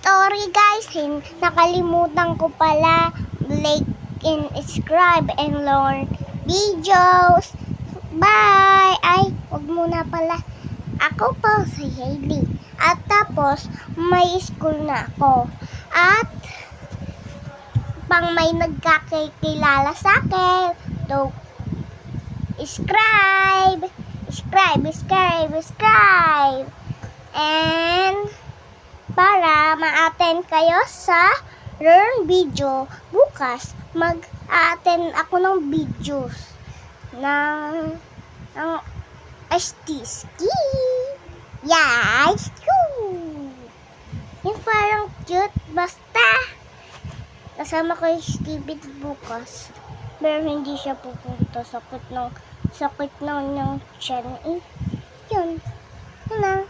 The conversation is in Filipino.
Sorry guys, nakalimutan ko pala like and subscribe and learn videos. Bye! Ay, wag muna pala. Ako po si Hailey. At tapos, may school na ako. At pang may nagkakilala sa akin, so, subscribe! And para ma-attend kayo sa learn video, bukas mag-attend ako ng videos ng STSki. Yes! Yung parang cute, basta kasama ko yung Stevie bukas. Pero hindi siya pupunta, sakit ng niyang tiyan. Yun na.